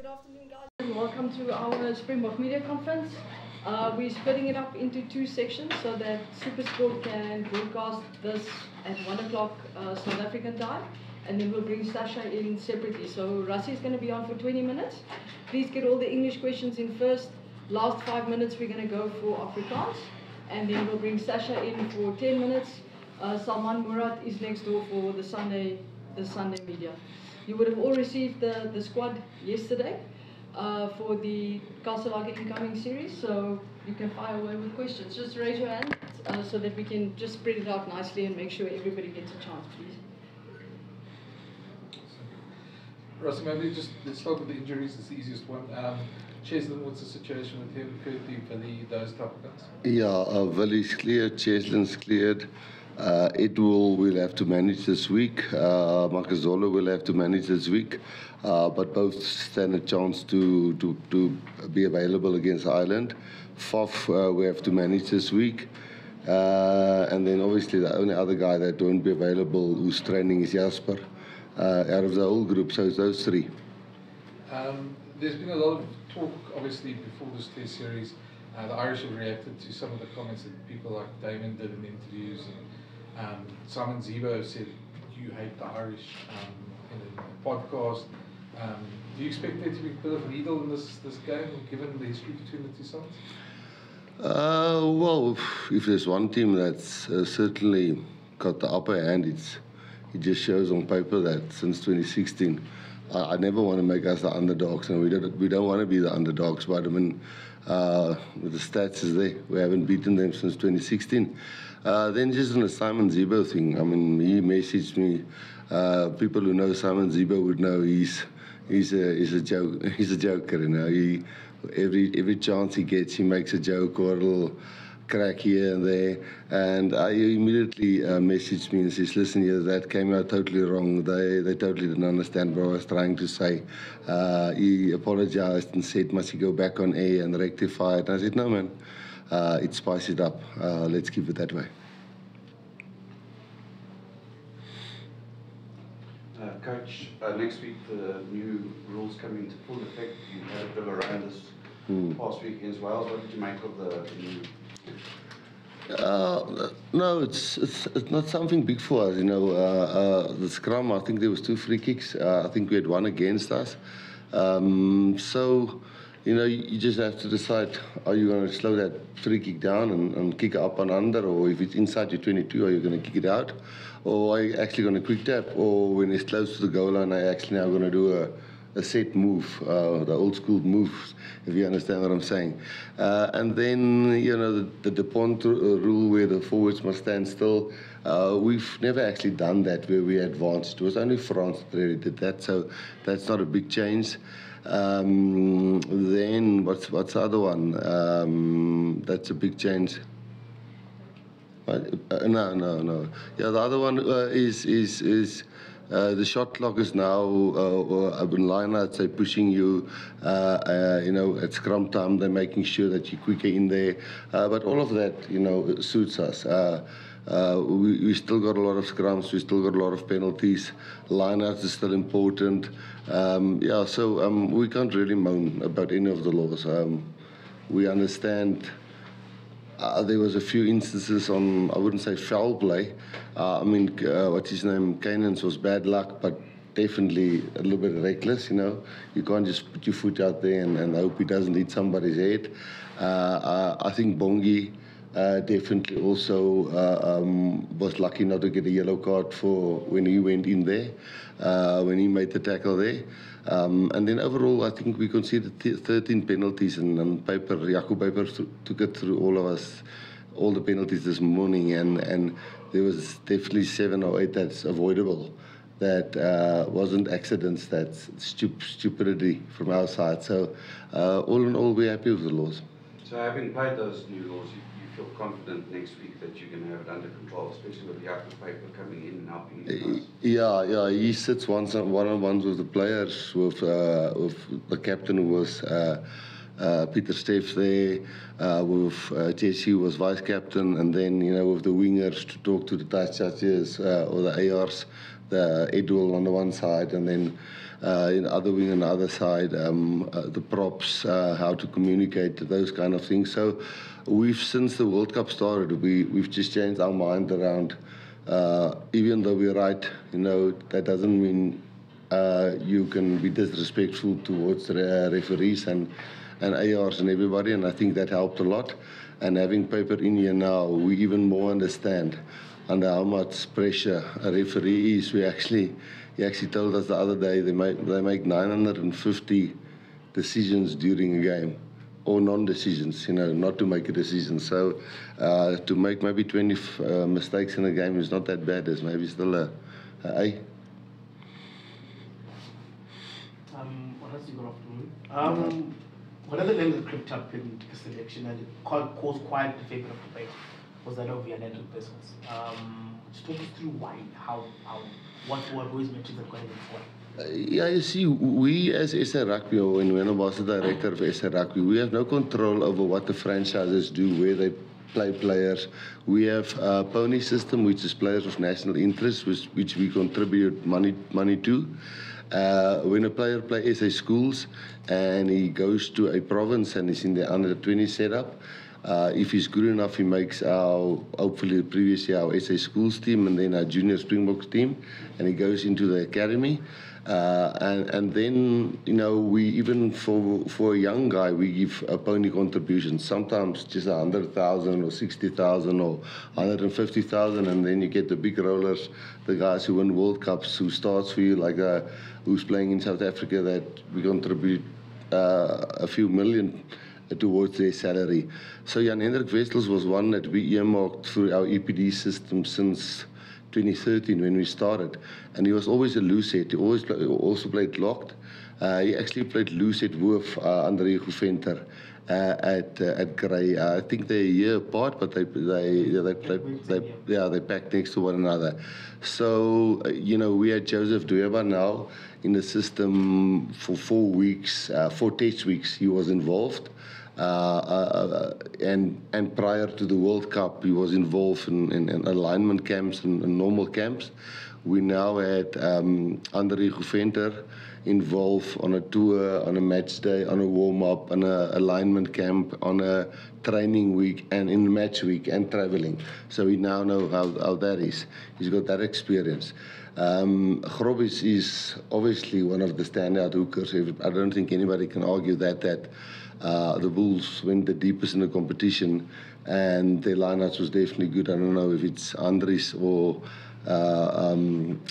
Good afternoon, guys, and welcome to our Springbok Media Conference. We're splitting it up into two sections so that SuperSport can broadcast this at 1 o'clock South African time, and then we'll bring Sasha in separately. So Rassie is going to be on for 20 minutes. Please get all the English questions in first. Last 5 minutes we're going to go for Afrikaans, and then we'll bring Sasha in for 10 minutes. Salman Murad is next door for the Sunday media. You would have all received the squad yesterday for the Castlelager incoming series, so you can fire away with questions. Just raise your hand so that we can just spread it out nicely and make sure everybody gets a chance, please. Rassie, maybe just let's start with the injuries. It's the easiest one. Cheslin, what's the situation with him? Currently, Willie, those type of guys? Yeah, Willie's cleared, Cheslin's cleared. Edwell will have to manage this week. Makazole will have to manage this week. But both stand a chance to be available against Ireland. Faf we have to manage this week. And then obviously the only other guy that won't be available who's training is Jasper out of the whole group. So it's those three. There's been a lot of talk, obviously, before this Test series. The Irish have reacted to some of the comments that people like Damon did in interviews, and Simon Zebo said, "You hate the Irish," in a podcast. Do you expect there to be a bit of needle in this game, given the history between the two sides? Well, if there's one team that's certainly got the upper hand, it just shows on paper that since 2016. I never want to make us the underdogs, and we don't want to be the underdogs. But I mean, the stats is there. We haven't beaten them since 2016. Then just on the Simon Zebo thing, I mean, he messaged me. People who know Simon Zebo would know he's a joke. He's a joker, you know. Every chance he gets, he makes a joke or a little crack here and there, and he immediately messaged me and says, "Listen here, that came out totally wrong. They totally didn't understand what I was trying to say." He apologized and said, "Must you go back on air and rectify it?" And I said, "No, man, it spiced it up. Let's keep it that way." Coach, next week the new rules come into full effect. You had a bit of a run this past week against Wales. What did you make of the new? No, it's not something big for us, you know. The scrum, I think there was 2 free kicks. I think we had 1 against us. So, you know, you just have to decide: are you going to slow that free kick down and kick it up and under, or if it's inside your 22, are you going to kick it out, or are you actually going to quick tap, or when it's close to the goal line, are you actually now going to do a set move, the old school moves, if you understand what I'm saying. And then, you know, the Dupont rule where the forwards must stand still, we've never actually done that where we advanced. It was only France that really did that, so that's not a big change. Then what's the other one? That's a big change. No. Yeah, the other one is the shot clock is now lineouts. They're pushing you. You know, at scrum time, they're making sure that you're quicker in there. But all of that, you know, suits us. We still got a lot of scrums. We still got a lot of penalties. Lineouts is still important. Yeah, so we can't really moan about any of the laws. We understand. There was a few instances on, I wouldn't say foul play. I mean, what's his name? Kanan's was bad luck, but definitely a little bit reckless, you know. You can't just put your foot out there and hope he doesn't hit somebody's head. I think Bongi definitely also was lucky not to get a yellow card for when he went in there, when he made the tackle there. And then overall, I think we conceded 13 penalties, and on paper, Jaco Paper took it through all of us, all the penalties this morning, and there was definitely 7 or 8 that's avoidable. That wasn't accidents, that's stupidity from our side. So all in all, we're happy with the laws. So having played those new laws, you feel confident next week that you can have it under control, especially with Jaco Paper coming in and helping you guys? Yeah, he sits one-on-ones with the players, with the captain who was Peter Steff there, with Jesse who was vice captain, and then, you know, with the wingers to talk to the touch judges or the ARs, the Edwell on the one side, and then other wing on the other side, the props, how to communicate, those kind of things. So since the World Cup started, we've just changed our mind around, even though we're right, that doesn't mean you can be disrespectful towards the referees and ARs and everybody, and I think that helped a lot. And having paper in here now, we even more understand under how much pressure a referee is. He actually told us the other day they make 950 decisions during a game, or non-decisions, not to make a decision. So to make maybe 20 mistakes in a game is not that bad. It's maybe still a A. What else you got off the moon? One of the names that crept up in the selection and it caused quite a fair bit of debate was that of Jan-Hendrik Wessels. Just talk us through why, what were his matches that got him for? Yeah, you see, we as SA Rugby, or when I was the director of SA Rugby, we have no control over what the franchises do, where they play players. We have a pony system, which is players of national interest, which we contribute money to. When a player plays SA schools and he goes to a province and is in the under 20 setup, if he's good enough, he makes hopefully the previous year, our SA schools team and then our junior Springboks team, and he goes into the academy. And then, we even for a young guy, we give a pony contribution, sometimes just 100,000 or 60,000 or 150,000, and then you get the big rollers, the guys who win World Cups, who starts for you, like who's playing in South Africa, that we contribute a few million towards their salary. So Jan-Hendrik Wessels was one that we earmarked through our EPD system since 2013 when we started, and he was always a loose set. He also played locked. He actually played loose set with Andre Guventer at Grey. I think they're a year apart, but they packed next to one another. So we had Joseph Dweba now in the system for 4 weeks, 4 test weeks. He was involved. And prior to the World Cup, he was involved in alignment camps and normal camps. We now had Andre Guventer involved on a tour, on a match day, on a warm-up, on an alignment camp, on a training week, and in match week, and traveling. So we now know how that is. He's got that experience. Grobis is obviously one of the standout hookers. I don't think anybody can argue that the Bulls went the deepest in the competition, and their lineouts was definitely good. I don't know if it's Andries or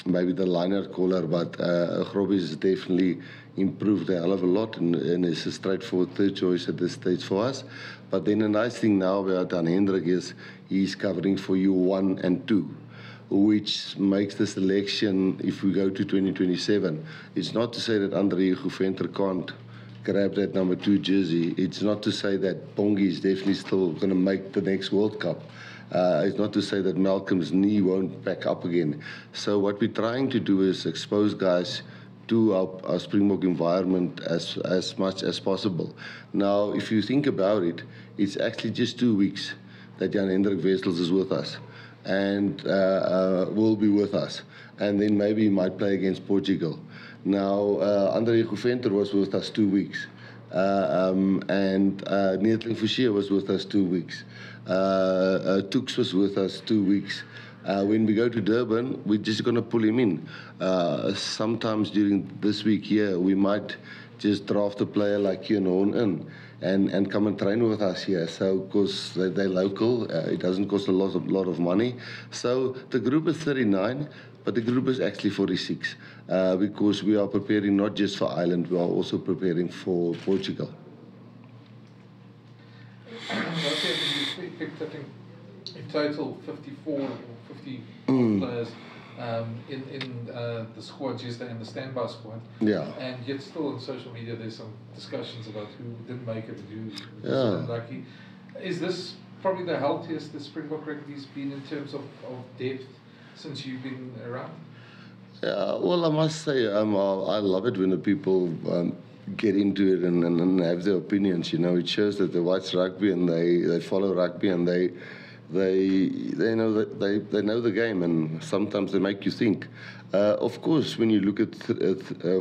maybe the lineout caller, but Grobis has definitely improved a hell of a lot, and is a straightforward third choice at this stage for us. But then the nice thing now about Jan-Hendrik is he's covering for you 1 and 2. Which makes the selection, if we go to 2027, it's not to say that Andre Guventer can't grab that number 2 jersey. It's not to say that Bongi is definitely still going to make the next World Cup. It's not to say that Malcolm's knee won't back up again. So what we're trying to do is expose guys to our Springbok environment as much as possible. Now, if you think about it, it's actually just 2 weeks that Jan-Hendrik Wessels is with us, and will be with us, and then maybe he might play against Portugal. Now, Andre Guventer was with us 2 weeks, and Neethling Forsier was with us 2 weeks. Tux was with us 2 weeks. When we go to Durban, we're just going to pull him in. Sometimes during this week here, we might just draft a player like Kean Horn in and come and train with us here. So, because they're local, it doesn't cost a lot of money. So, the group is 39, but the group is actually 46, because we are preparing not just for Ireland, we are also preparing for Portugal. We picked, I think, in total 54 or 50 players in the squad yesterday, in the standby squad. Yeah. And yet still on social media there's some discussions about who didn't make it and who was unlucky. Is this probably the healthiest the Springbok rugby's been in terms of depth since you've been around? Yeah, well, I must say, I love it when the people get into it and have their opinions. It shows that they watch rugby and they follow rugby and they they know that they know the game, and sometimes they make you think. Of course, when you look at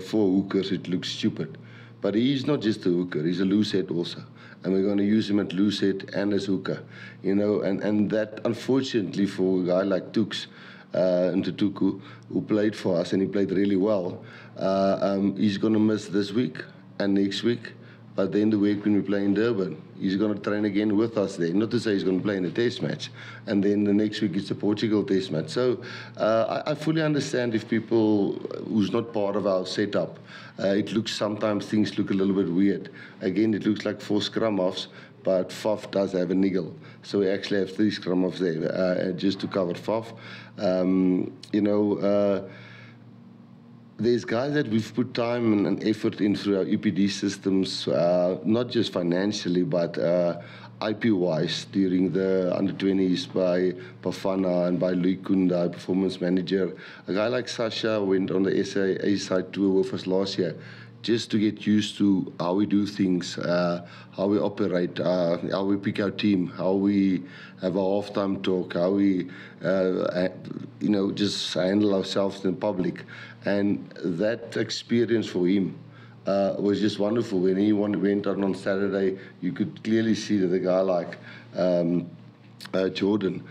four hookers, it looks stupid, but he's not just a hooker; he's a loose head also, and we're going to use him at loose head and as hooker, and that unfortunately for a guy like Tux. Ntutuku, who played for us, and he played really well. He's going to miss this week and next week, but then the week when we play in Durban, he's going to train again with us there. Not to say he's going to play in a test match, and then the next week it's a Portugal test match. So I fully understand if people who's not part of our setup, sometimes things look a little bit weird. Again, it looks like 4 scrum offs, but Faf does have a niggle. So we actually have 3 scrum offs there just to cover Faf. There's guys that we've put time and effort in through our EPD systems, not just financially, but IP-wise during the under-20s by Bafana and by Louis Kunda, performance manager. A guy like Sasha went on the SA side tour with us last year, just to get used to how we do things, how we operate, how we pick our team, how we have a halftime talk, how we, just handle ourselves in public. And that experience for him was just wonderful. When he went on Saturday, you could clearly see that a guy like Jordan,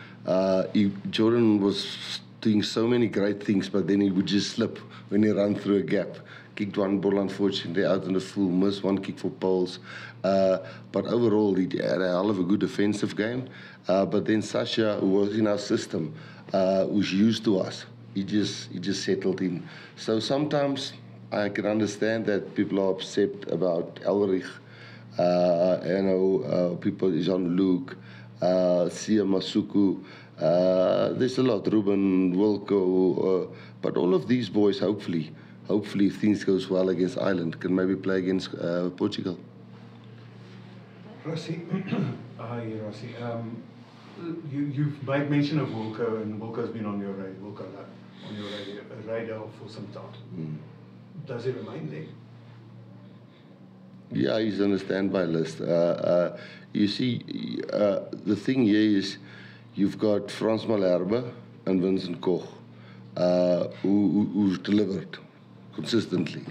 Jordan was doing so many great things, but then he would just slip when he ran through a gap. Kicked one ball, unfortunately, out in the full, missed one kick for poles. But overall, he had a hell of a good defensive game. But then Sasha, who was in our system, was used to us. He just settled in. So sometimes I can understand that people are upset about Elrich, people, Jean-Luc, Sia Masuku. There's a lot, Ruben, Wilco, but all of these boys, hopefully, if things goes well against Ireland, can maybe play against Portugal. Rossi, hi Rossi. You've made mention of Wilco, and Wilco's been on your radar for some time. Does he remain there? Yeah, he's on the standby list. You see, the thing here is you've got Frans Malherbe and Vincent Koch, who's delivered consistently.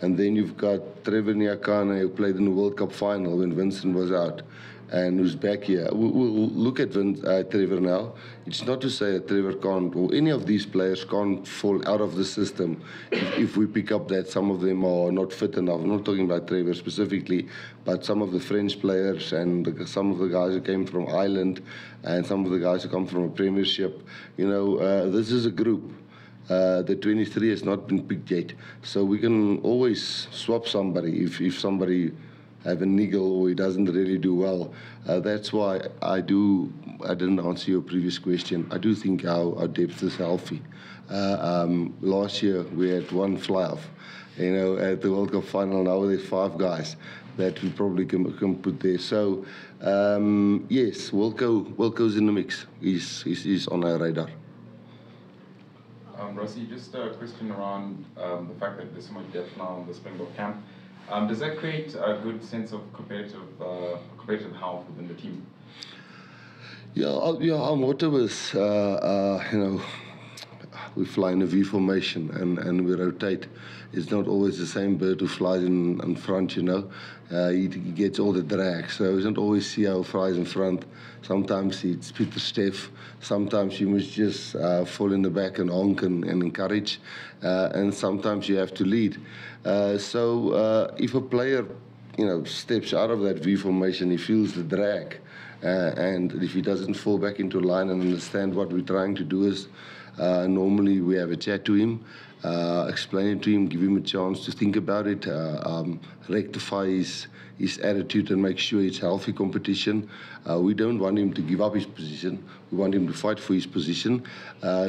And then you've got Trevor Nyakane, who played in the World Cup final when Vincent was out, and who's back here. We'll look at Trevor now. It's not to say that Trevor can't, or any of these players can't fall out of the system if we pick up that some of them are not fit enough. I'm not talking about Trevor specifically, but some of the French players and some of the guys who came from Ireland and some of the guys who come from a premiership. This is a group. The 23 has not been picked yet. So we can always swap somebody if somebody have a niggle or he doesn't really do well. That's why I didn't answer your previous question. I do think our depth is healthy. Last year we had one fly-off, at the World Cup final. Now there's 5 guys that we probably can put there. So, yes, Wilco's in the mix. He's on our radar. Rossi, just a question around the fact that there's so much depth now in the Springbok camp. Does that create a good sense of competitive health within the team? Yeah, our motto is, we fly in a V formation and we rotate. It's not always the same bird who flies in front, He gets all the drag, so you don't always see how he flies in front. Sometimes it's Peter Steff. Sometimes you must just fall in the back and honk and encourage. And sometimes you have to lead. So if a player, steps out of that V formation, he feels the drag. And if he doesn't fall back into line and understand what we're trying to do is, normally we have a chat to him, explain it to him, give him a chance to think about it, rectify his attitude and make sure it's healthy competition. We don't want him to give up his position. We want him to fight for his position.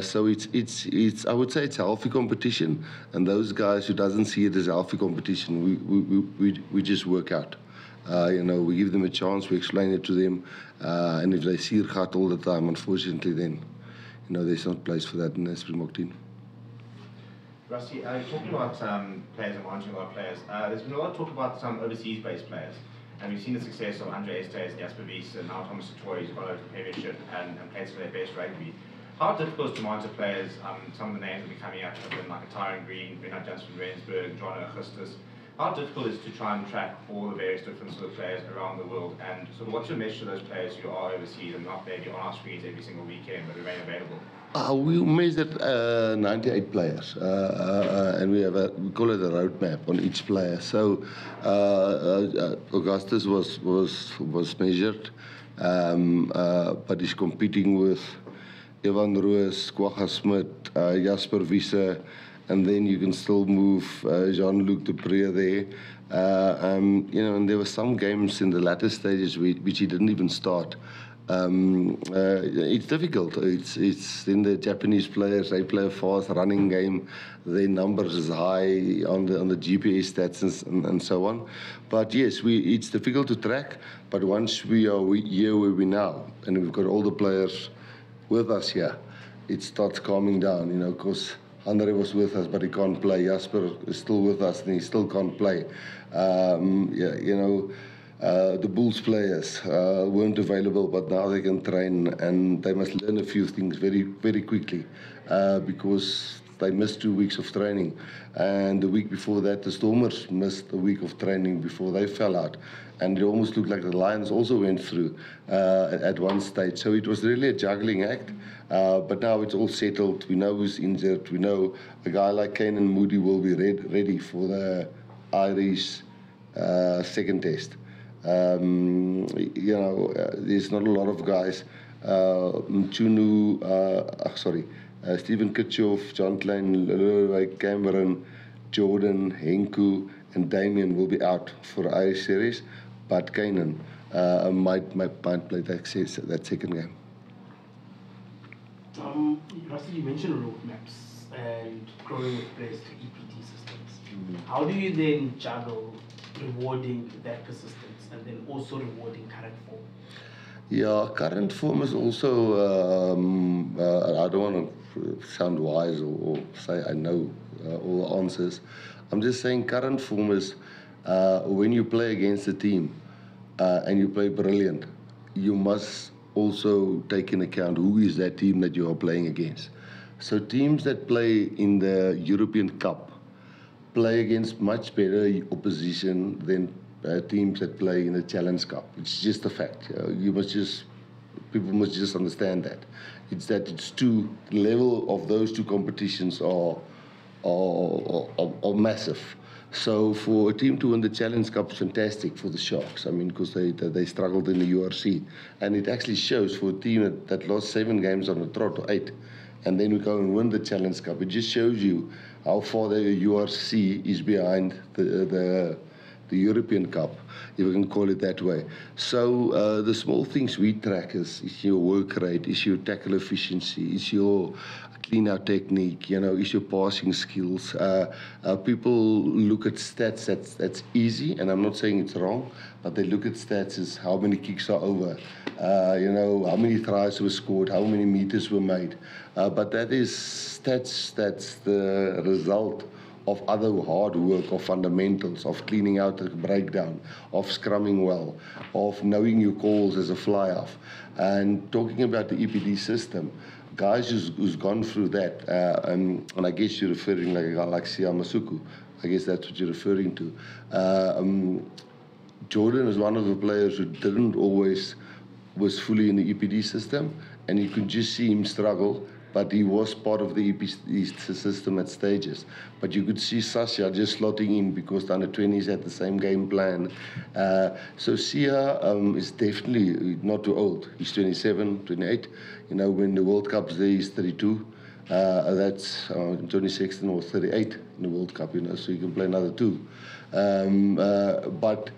So it's I would say it's healthy competition, and those guys who doesn't see it as healthy competition, we just work out. We give them a chance, we explain it to them, and if they see Irgat all the time, unfortunately then, there's not place for that in the Springbok team. Rusty, talking about players and monitoring our players, there's been a lot of talk about some overseas-based players And we've seen the success of Andre Estes, Jasper Wiese, and now Thomas Satoy, who's got a premiership and plays for their best rugby. How difficult is to monitor players? Some of the names will be coming up have been like Tyron Green, Bernard Johnson from Rensburg, John Augustus. How difficult is it to try and track all the various different sort of players around the world? And sort of what's your message to those players who are overseas and not maybe on our screens every single weekend but remain available? We measured 98 players, and we call it a roadmap on each player. So Augustus was measured, but he's competing with Evan Roos, Kwagga Smith, Jasper Wiese, and then you can still move Jean-Luc Dupré there. And there were some games in the latter stages which he didn't even start. It's difficult. It's in the Japanese players. They play a fast running game. Their numbers is high on the GPS stats and so on. But yes, it's difficult to track. But once we are here where we now, and we've got all the players with us here, it starts calming down. Because Andre was with us, but he can't play. Jasper is still with us, and he still can't play. The Bulls players weren't available, but now they can train, and they must learn a few things very, very quickly because they missed 2 weeks of training. And the week before that, the Stormers missed a week of training before they fell out. And it almost looked like the Lions also went through at one stage. So it was really a juggling act. But now it's all settled. We know who's injured. We know a guy like Canan Moody will be ready for the Irish second test. There's not a lot of guys. Stephen Kitchoff, John Klein, Cameron, Jordan, Henku, and Damien will be out for Irish series, but Canan might play that second game. Rusty, you mentioned roadmaps and growing with players to EPT systems. How do you then juggle rewarding that persistence and then also rewarding current form? Yeah, current form is also, I don't want to sound wise or say I know all the answers. I'm just saying current form is when you play against a team and you play brilliant, you must also take in account who is that team that you are playing against. So teams that play in the European Cup play against much better opposition than teams that play in the Challenge Cup. It's just a fact. People must just understand that. The level of those two competitions are massive. So for a team to win the Challenge Cup is fantastic for the Sharks. I mean, because they struggled in the URC. And it actually shows for a team that lost 7 games on the trot, or 8, and then we go and win the Challenge Cup. It just shows you how far the URC is behind the European Cup, if we can call it that way. So the small things we track is your work rate, is your tackle efficiency, is your clean-out technique, is your passing skills. People look at stats, that's easy, and I'm not saying it's wrong, but they look at stats as how many kicks are over, how many tries were scored, how many meters were made. But that is stats, that's the result of other hard work, of fundamentals, of cleaning out a breakdown, of scrumming well, of knowing your calls as a fly-off. And talking about the EPD system, guys who's gone through that, and I guess you're referring like a guy like Sia Masuku, I guess that's what you're referring to. Jordan is one of the players who didn't always was fully in the EPD system, and you could just see him struggle, but he was part of the EPD system at stages. But you could see Sasha just slotting in because the under-20s had the same game plan. So Sia is definitely not too old. He's 27, 28. When the World Cup's there, he's 32. That's Johnny Sexton was 38 in the World Cup, so he can play another 2. But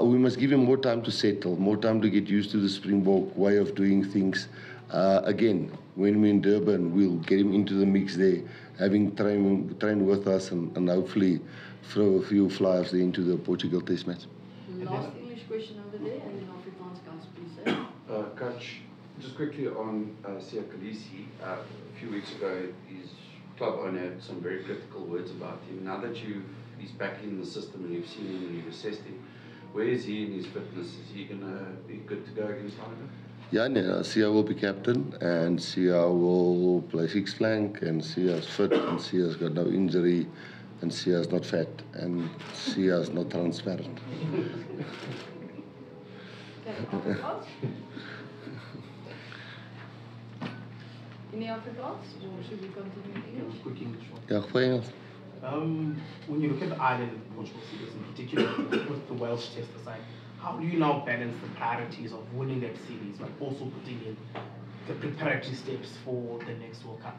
we must give him more time to settle, more time to get used to the Springbok way of doing things. Again, when we're in Durban, we'll get him into the mix there, having trained with us and hopefully throw a few flyers there into the Portugal test match. Last English question over there, and then Afrikaans guys, please. Coach, just quickly on Sia Kolisi. A few weeks ago, his club owner had some very critical words about him. Now that he's back in the system and you've seen him and you've assessed him, Where is he in his fitness? Is he going to be good to go against Ireland? Yeah, no, Sia will be captain, and Sia will play six flank, and Sia's fit, and Sia's got no injury, and Sia's not fat, and Sia's not transparent. Afrikaans? Any Afrikaans, or should we continue in English? Quick English one. Yeah, goeie Engels. When you look at the Ireland and Portugal series in particular, with the Welsh test aside, how do you now balance the priorities of winning that series, but also putting in the preparatory steps for the next World Cup?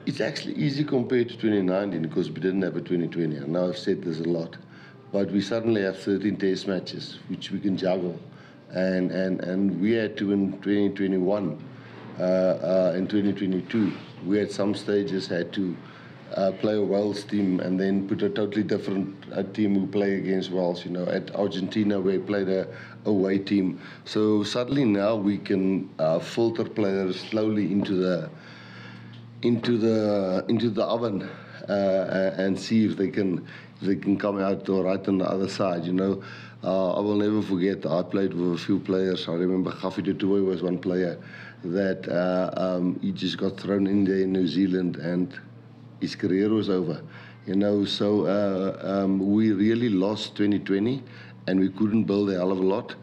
It's actually easy compared to 2019 because we didn't have a 2020. And now I've said this a lot, but we suddenly have 13 test matches which we can juggle, and we had to in 2021, in 2022, we at some stages had to play a Wales team and then put a totally different team who play against Wales. You know, at Argentina we played a away team. So suddenly now we can filter players slowly into the oven and see if they can come out all right on the other side. You know, I will never forget. I played with a few players. I remember Gaffie de Tooy was one player that he just got thrown in there in New Zealand and his career was over. You know, so we really lost 2020 and we couldn't build a hell of a lot.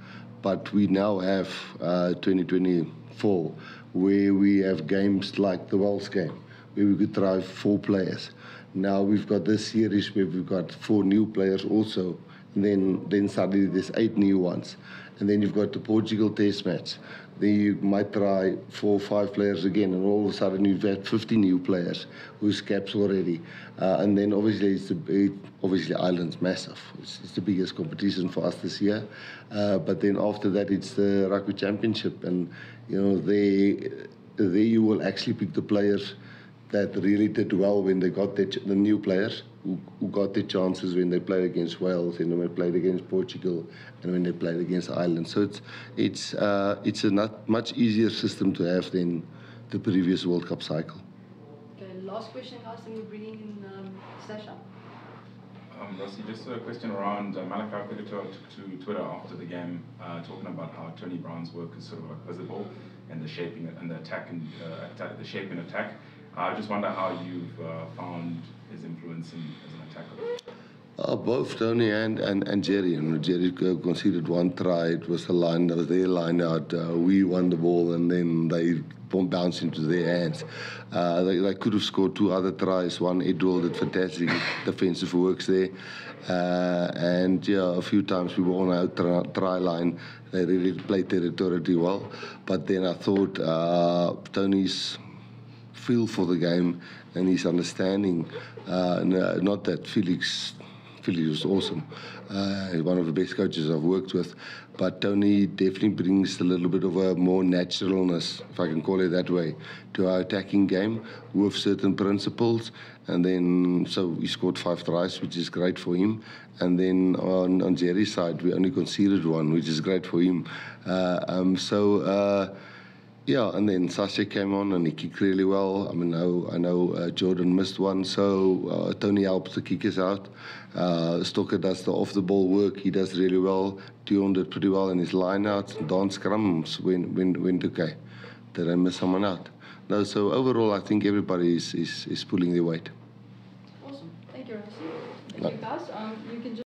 But we now have 2024 where we have games like the Wales game where we could try 4 players. Now we've got this series where we've got 4 new players also. And then suddenly there's 8 new ones. And then you've got the Portugal test match. Then you might try 4 or 5 players again, and all of a sudden you've had 50 new players who's caps already. And then obviously Ireland's massive. It's the biggest competition for us this year. But then after that it's the Rugby Championship, and you know there you will actually pick the players that really did well when they got the new players who got their chances when they played against Wales and when they played against Portugal and when they played against Ireland. So it's a not much easier system to have than the previous World Cup cycle. Okay, last question, guys, and we're bringing in Sasha. Rossi, just a question around Malachi Fekitoa took to Twitter after the game, talking about how Tony Brown's work is sort of like visible and the shaping and the attack and the shape and attack. I just wonder how you've found his influence as an attacker. Both Tony and Jerry. And Jerry conceded 1 try. It was the line, that was their line out. We won the ball and then they bounced into their hands. They could have scored 2 other tries. One, Edwell did fantastic defensive works there. And yeah, a few times we were on our try line. They really played territorially well. But then I thought Tony's feel for the game and his understanding, not that Felix was awesome. He's one of the best coaches I've worked with, but Tony definitely brings a little bit of a more naturalness, if I can call it that way, to our attacking game with certain principles. And then, so he scored 5 tries, which is great for him. And then on Jerry's side, we only conceded 1, which is great for him. Yeah, and then Sasha came on and he kicked really well. I mean, I know Jordan missed one, so Tony helps the kickers out. Stocker does the off-the-ball work. He does really well. Dion did pretty well in his line-outs. Dance scrums went okay. Did I miss someone out? No, so overall, I think everybody is pulling their weight. Awesome. Thank you, Rossi. Thank you, guys. You can just